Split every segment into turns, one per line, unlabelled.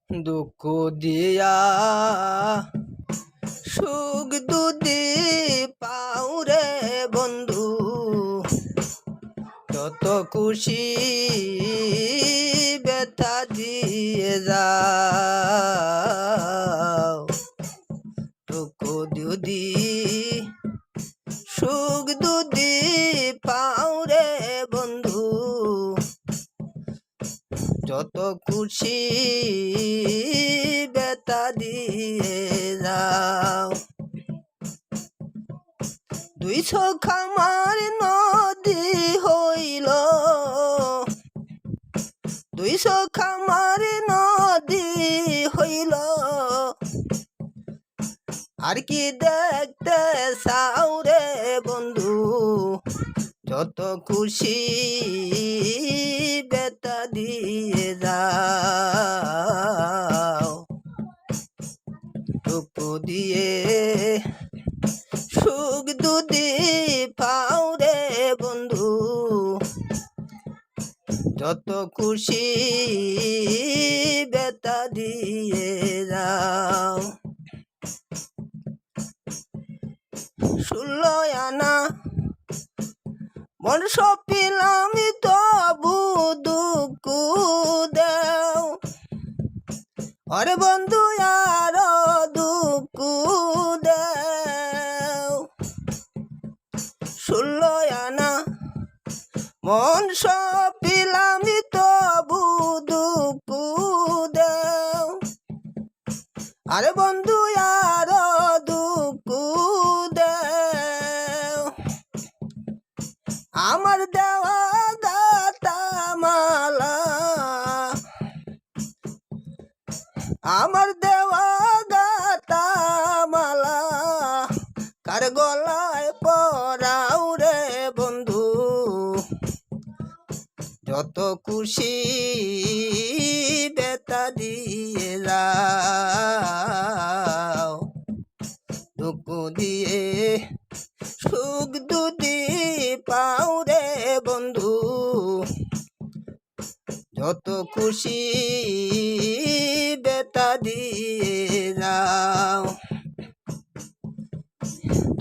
দুঃখ দিয়া সুখ দুদি পাউরে বন্ধু, যত খুশি ব্যথা দিয়ে যাও। দুঃখ দুদি সুখ দুদি পাউরে বন্ধু, যত খুশি ব্যথা দিয়ে যাও। দুই চোখ আমার নদী হইল, দুই চোখ আমার নদী হইল, আর কি দেখতে চাও রে বন্ধু, যত খুশি ব্যথা দিয়ে যাও। দুঃখ দিয়ে সুখ দুদি পাও রে বন্ধু, যত খুশি ব্যথা দিয়ে যাও। 16 আনা মন সপিলাম তবু দুঃখ দেও, আরে বন্ধু আর দুঃখ দেও। 16 আনা মন সপিলাম তবু দুঃখ দেও, আরে বন্ধু আর দুঃখ দেও। আমার দেওয়া গাতা মালা, আমার দেওয়া গাতা মালা, কার গলায় পরাও রে বন্ধু, যত খুশি ব্যথা দিয়ে যাও। দুঃখ দিয়ে সুখ দুদি পাও রে বন্ধু, যত খুশি ব্যথা দিয়ে যাও।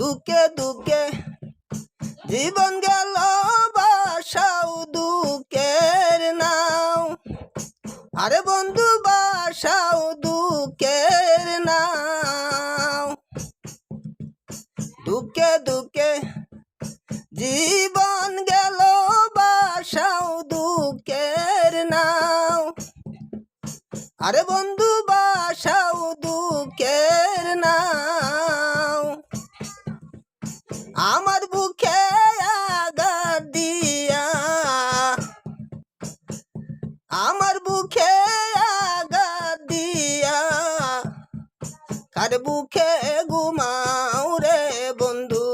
দুঃখে দুঃখে জীবন গেল বাসাও দুঃখের নাও, আরে বন্ধু বাসাও দুঃখের নাও। দুঃখে দুঃখে জীবন গেল বাসাও দুঃখের নাও, আরে বন্ধু বাসাও দুঃখের নাও। আমার বুকে আঘাত দিয়া, আমার বুকে আঘাত দিয়া, কার বুকে ঘুমাও রে বন্ধু,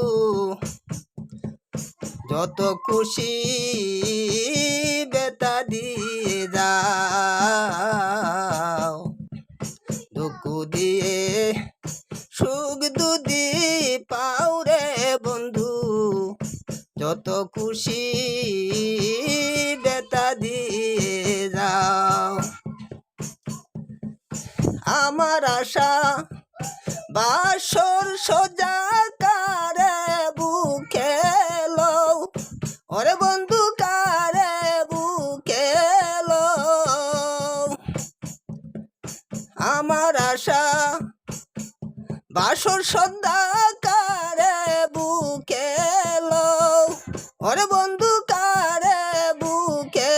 যত খুশি ব্যথা দিয়ে যাও। দুঃখ দিয়ে সুখ দুদি পাও রে বন্ধু, যত খুশি ব্যথা দিয়ে যাও। আমার আশা বাসর সোজা কারে বুকে লও, ওরে বন্ধু কারে বুকে লও। আমার আশা বাসর সন্ধ্যা কারে বুকে লও, ওরে বন্ধু কারে বুকে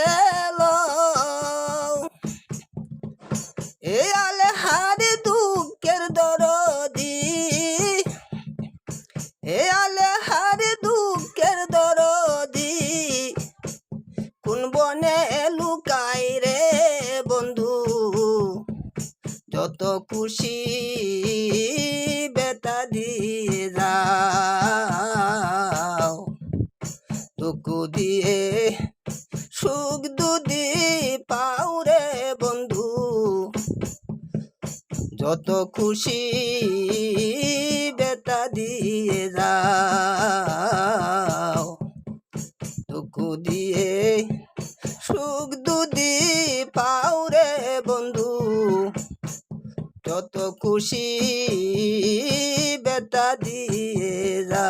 লও। এ আলে হারে দুঃখের দরদি, এ আলে হারে দুঃখের দরদি, কোন বনে লুকাই রে বন্ধু, যত খুশি ব্যথা দিয়ে যাও। দুঃখ দিয়ে সুখ দুদি পাও রে বন্ধু, যত খুশি ব্যথা দিয়ে যাও। দুঃখ দিয়ে সুখ দুদি পাও রে বন্ধু, যত খুশি বেতা দিয়ে যা